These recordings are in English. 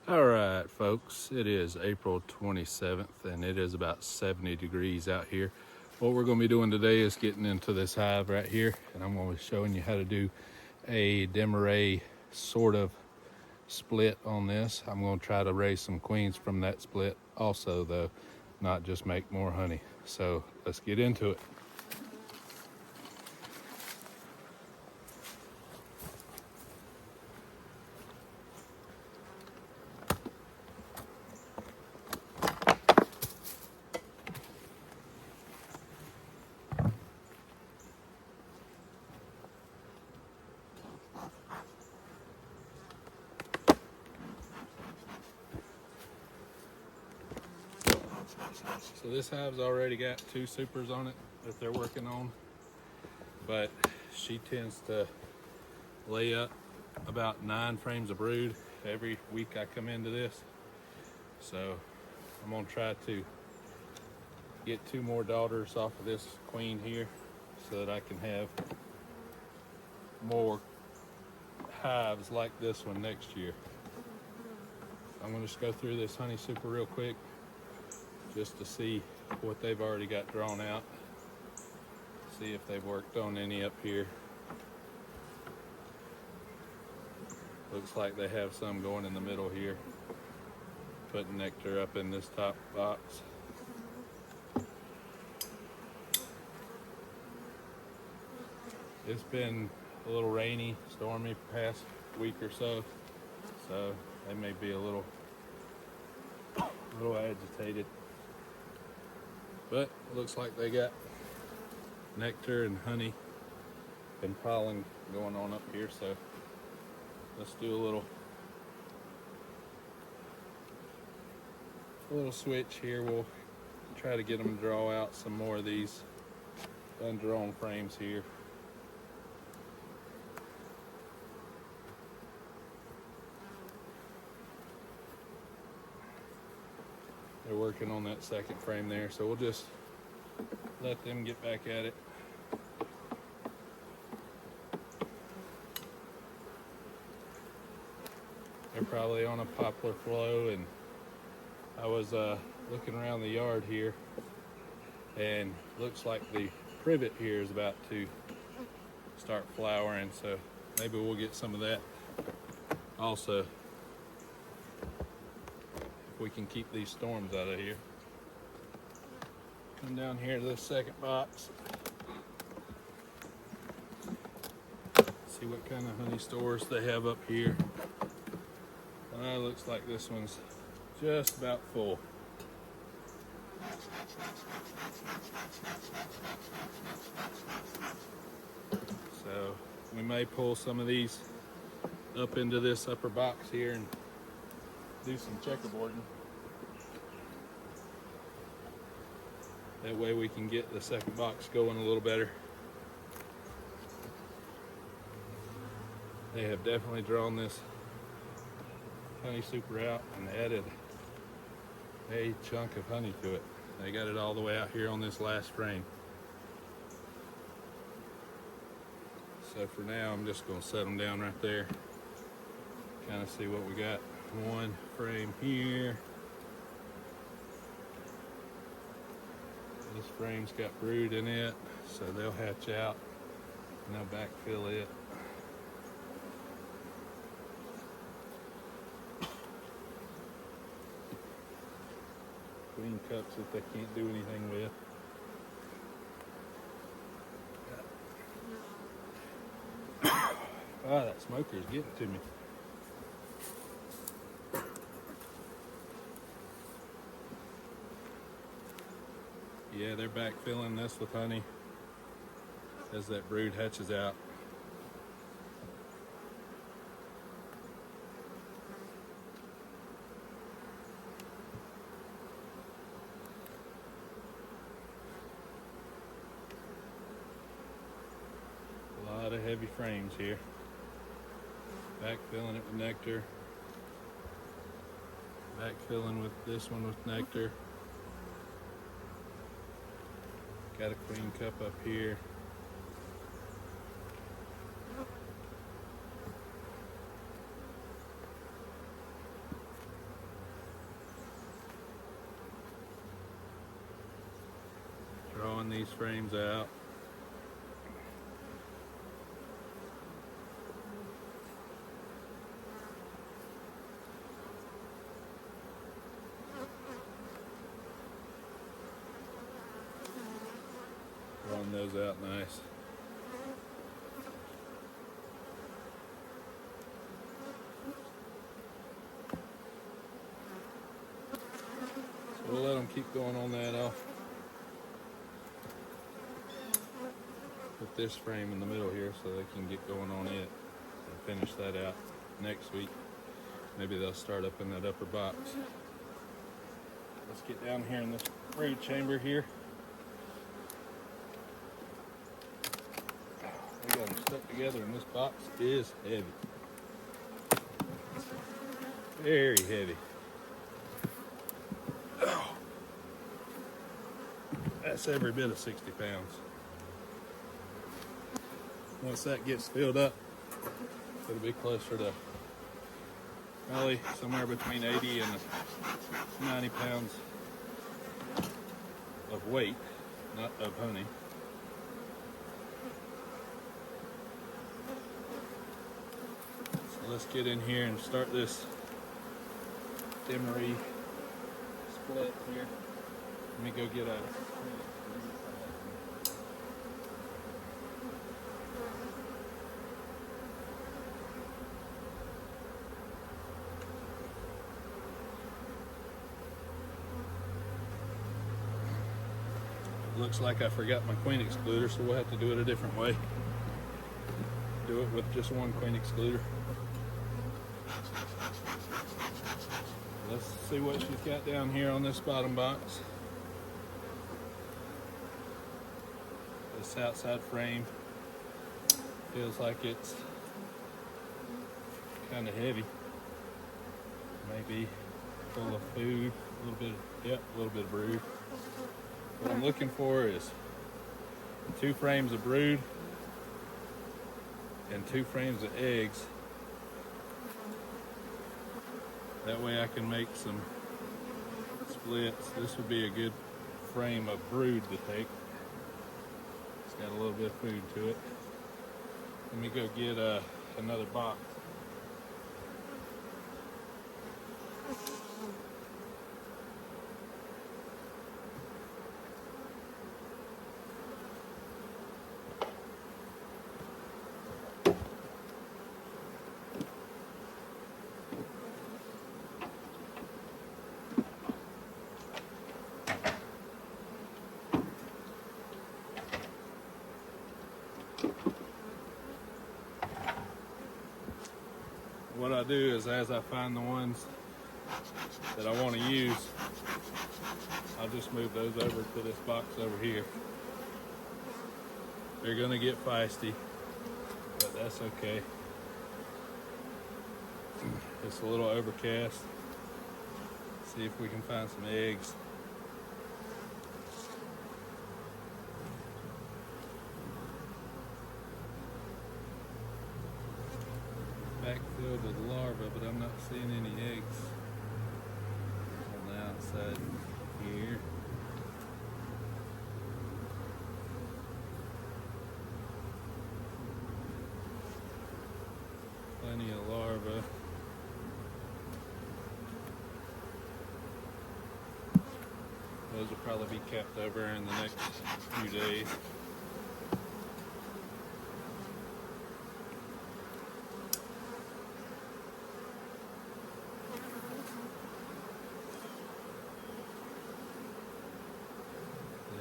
All right, folks, it is April 27th and it is about 70 degrees out here. What we're going to be doing today is getting into this hive right here, and I'm going to be showing you how to do a Demaree sort of split on this. I'm going to try to raise some queens from that split also, though, not just make more honey. So let's get into it. So this hive's already got 2 supers on it that they're working on, but she tends to lay up about 9 frames of brood every week I come into this. So I'm gonna try to get 2 more daughters off of this queen here so that I can have more hives like this one next year. I'm gonna just go through this honey super real quick just to see what they've already got drawn out, see if they've worked on any up here. Looks like they have some going in the middle here, putting nectar up in this top box. It's been a little rainy, stormy past week or so, so they may be a little agitated. But it looks like they got nectar and honey and pollen going on up here, so let's do a little switch here. We'll try to get them to draw out some more of these undrawn frames here. They're working on that second frame there, so we'll just let them get back at it. They're probably on a poplar flow, and I was looking around the yard here, and looks like the privet here is about to start flowering, so maybe we'll get some of that also if we can keep these storms out of here. Come down here to this second box, see what kind of honey stores they have up here. Looks like this one's just about full. So we may pull some of these up into this upper box here and do some checkerboarding. That way we can get the second box going a little better. They have definitely drawn this honey super out and added a chunk of honey to it. They got it all the way out here on this last frame. So for now, I'm just going to set them down right there, kind of see what we got. 1 frame here. This frame's got brood in it, so they'll hatch out and they'll backfill it. Queen cups that they can't do anything with. That smoker's getting to me. Yeah, they're backfilling this with honey as that brood hatches out. A lot of heavy frames here. Backfilling it with nectar. Backfilling with this one with nectar. Got a queen cup up here. these frames out. Run those out nice. So we'll let them keep going on that. I'll put this frame in the middle here so they can get going on it and finish that out next week. Maybe they'll start up in that upper box. Let's get down here in this brood chamber here. We got them stuck together, and this box is heavy. Very heavy. Oh. That's every bit of 60 pounds. Once that gets filled up, it'll be closer to probably somewhere between 80 and 90 pounds of weight, not of honey. So let's get in here and start this Demaree split here. Let me go get a Looks like I forgot my queen excluder, so we'll have to do it a different way. Do it with just one queen excluder. Let's see what she's got down here on this bottom box. This outside frame feels like it's kind of heavy. Maybe full of food, a little bit of brood. What I'm looking for is 2 frames of brood and 2 frames of eggs. That way I can make some splits. This would be a good frame of brood to take. It's got a little bit of food to it. Let me go get another box. What I do is, as I find the ones that I want to use, I'll just move those over to this box over here. They're gonna get feisty, but that's okay. It's a little overcast. See if we can find some eggs. Backfilled with larvae, but I'm not seeing any eggs on the outside here. Plenty of larvae. Those will probably be kept over in the next few days.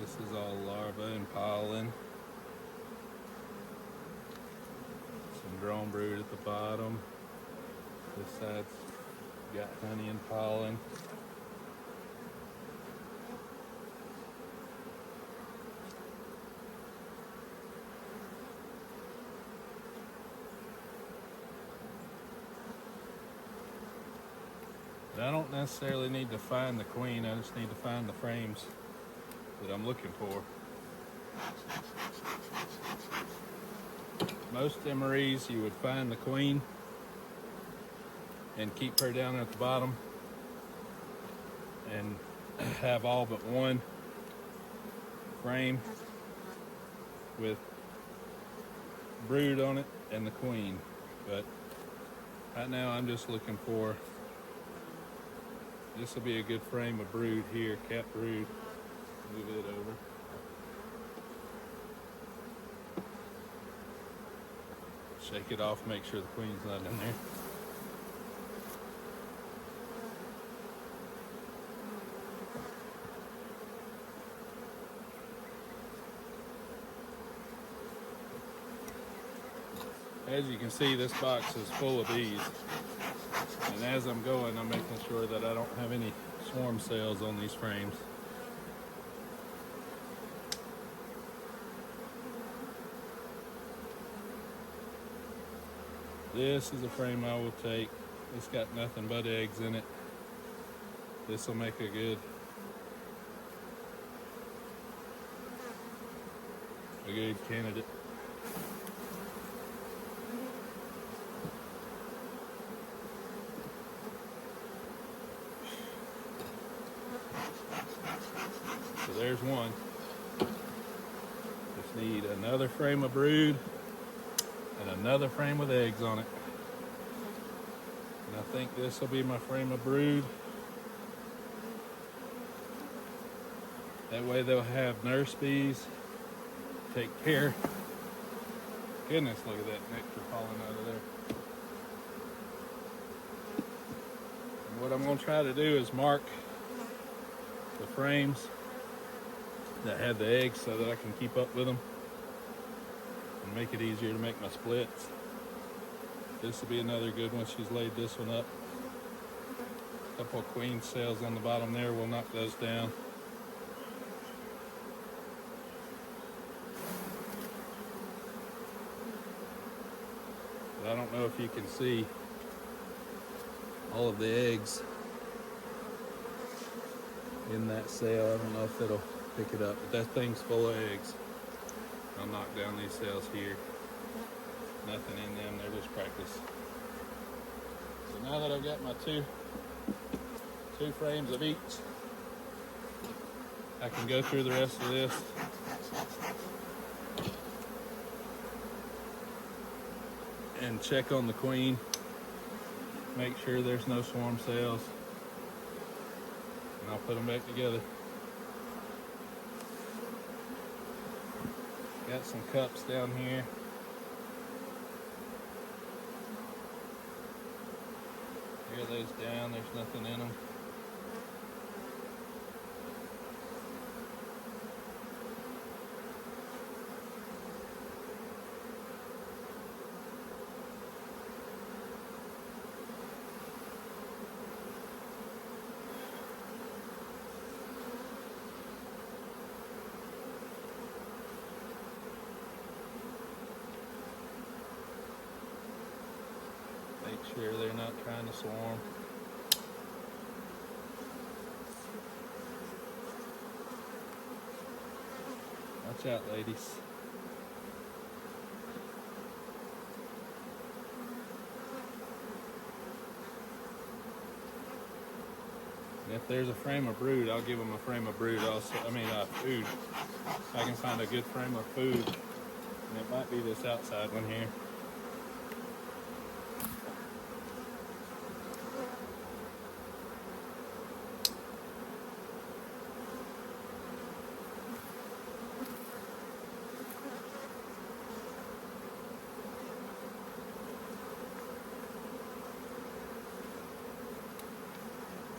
This is all larvae and pollen. Some drone brood at the bottom. This side's got honey and pollen. But I don't necessarily need to find the queen, I just need to find the frames that I'm looking for. Most Demarees, you would find the queen and keep her down at the bottom and have all but one frame with brood on it and the queen. But right now I'm just looking for, this will be a good frame of brood here, cap brood. Move it over. Shake it off, make sure the queen's not in there. As you can see, this box is full of bees. And as I'm going, I'm making sure that I don't have any swarm cells on these frames. This is a frame I will take. It's got nothing but eggs in it. This will make a good candidate. So there's one. Just need another frame of brood and another frame with eggs on it. And I think this will be my frame of brood. That way they'll have nurse bees, take care. Goodness, look at that nectar falling out of there. And what I'm going to try to do is mark the frames that have the eggs so that I can keep up with them and make it easier to make my splits. This will be another good one. She's laid this one up. A couple of queen cells on the bottom there. We'll knock those down. But I don't know if you can see all of the eggs in that cell. I don't know if it'll pick it up, but that thing's full of eggs. I'll knock down these cells here. Nothing in them, they're just practice. So now that I've got my two frames of each, I can go through the rest of this. And check on the queen. Make sure there's no swarm cells. And I'll put them back together. Got some cups down here. Tear those down, there's nothing in them. Make sure they're not trying to swarm. Watch out, ladies. And if there's a frame of brood, I'll give them a frame of brood also. Food. If I can find a good frame of food. And it might be this outside one here.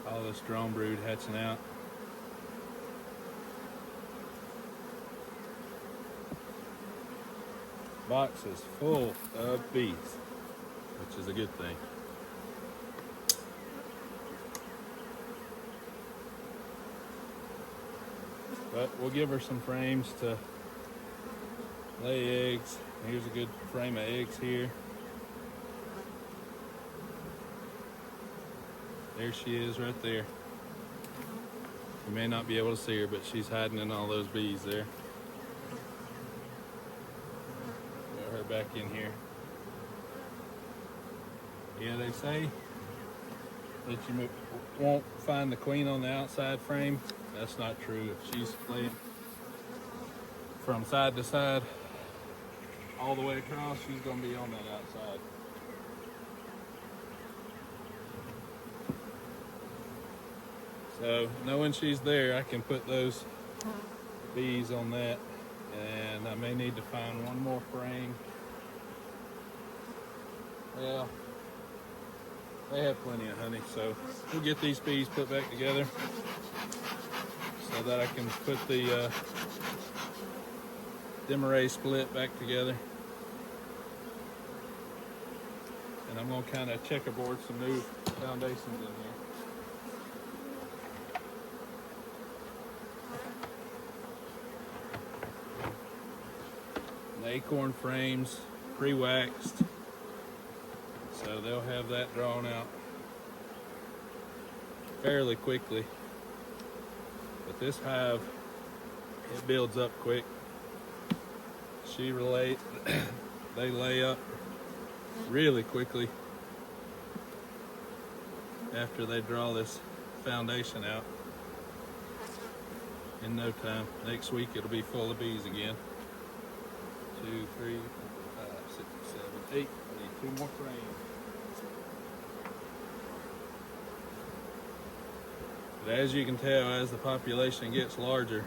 All this drone brood hatching out. Box is full of bees, which is a good thing. But we'll give her some frames to lay eggs. Here's a good frame of eggs here. There she is right there. You may not be able to see her, but she's hiding in all those bees there. Got her back in here. Yeah, they say that you won't find the queen on the outside frame. That's not true. If she's playing from side to side, all the way across, she's gonna be on that outside. So knowing she's there, I can put those bees on that, and I may need to find one more frame. Well, they have plenty of honey, so we'll get these bees put back together so that I can put the Demaree split back together. And I'm going to kind of checkerboard some new foundations in here. The acorn frames pre-waxed, so they'll have that drawn out fairly quickly. But this hive, it builds up quick. They lay up really quickly after they draw this foundation out. In no time, next week it'll be full of bees again. 2, 3, 4, 5, 6, 7, 8. I need 2 more frames. But as you can tell, as the population gets larger,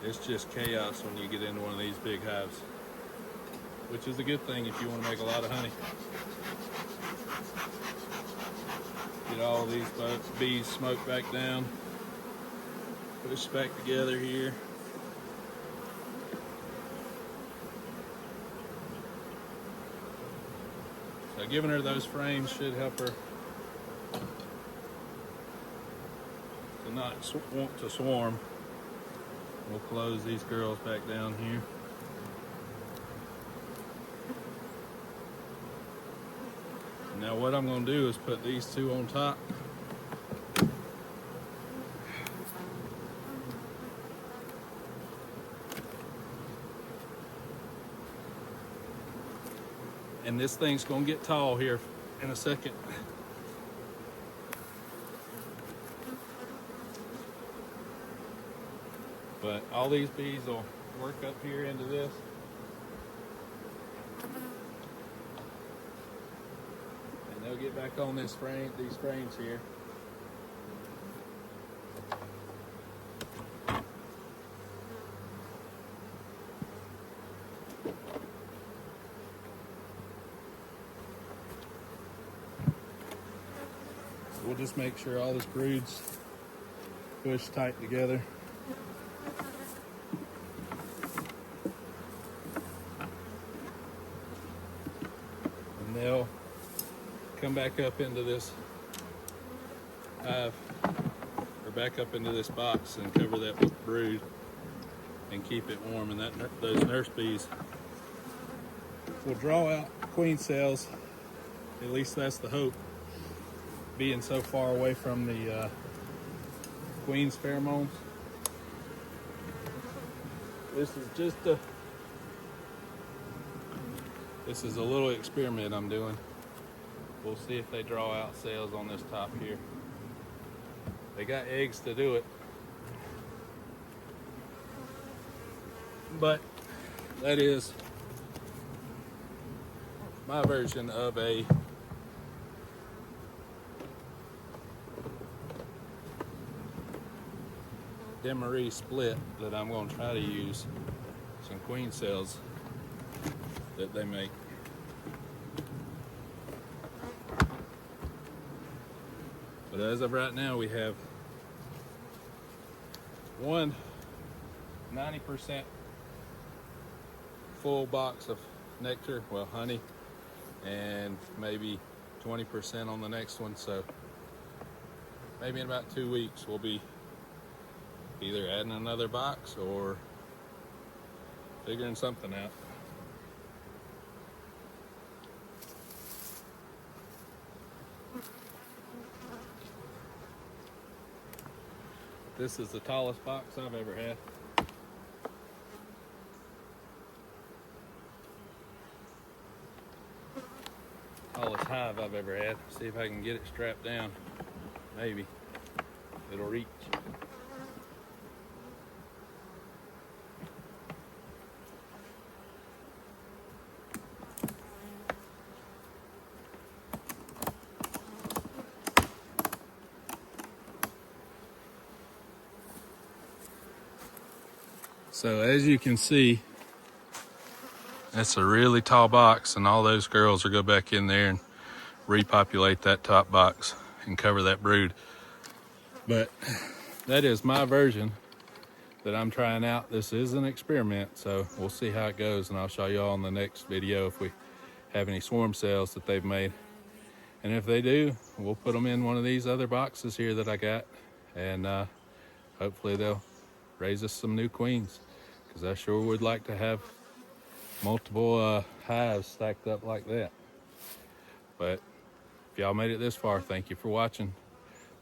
it's just chaos when you get into one of these big hives, which is a good thing if you want to make a lot of honey. Get all these bees smoked back down, pushed back together here. So giving her those frames should help her to not want to swarm. We'll close these girls back down here. Now what I'm going to do is put these 2 on top. And this thing's going to get tall here in a second. But all these bees will work up here into this. And they'll get back on these frames here. We'll just make sure all this brood's pushed tight together. And they'll come back up into this hive, or back up into this box, and cover that with brood and keep it warm. And those nurse bees will draw out queen cells. At least that's the hope, being so far away from the queen's pheromones. This is a little experiment I'm doing. We'll see if they draw out cells on this top here. They got eggs to do it. But that is my version of a Demaree split that I'm going to try to use some queen cells that they make. But as of right now, we have one 90% full box of nectar, well, honey, and maybe 20% on the next one. So maybe in about 2 weeks we'll be either adding another box or figuring something out. This is the tallest box I've ever had. Tallest hive I've ever had. See if I can get it strapped down. Maybe it'll reach. So as you can see, that's a really tall box, and all those girls will go back in there and repopulate that top box and cover that brood. But that is my version that I'm trying out. This is an experiment, so we'll see how it goes, and I'll show you all in the next video if we have any swarm cells that they've made. And if they do, we'll put them in one of these other boxes here that I got, and hopefully they'll raise us some new queens, because I sure would like to have multiple hives stacked up like that. But if y'all made it this far, thank you for watching.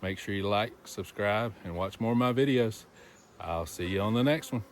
Make sure you like, subscribe, and watch more of my videos. I'll see you on the next one.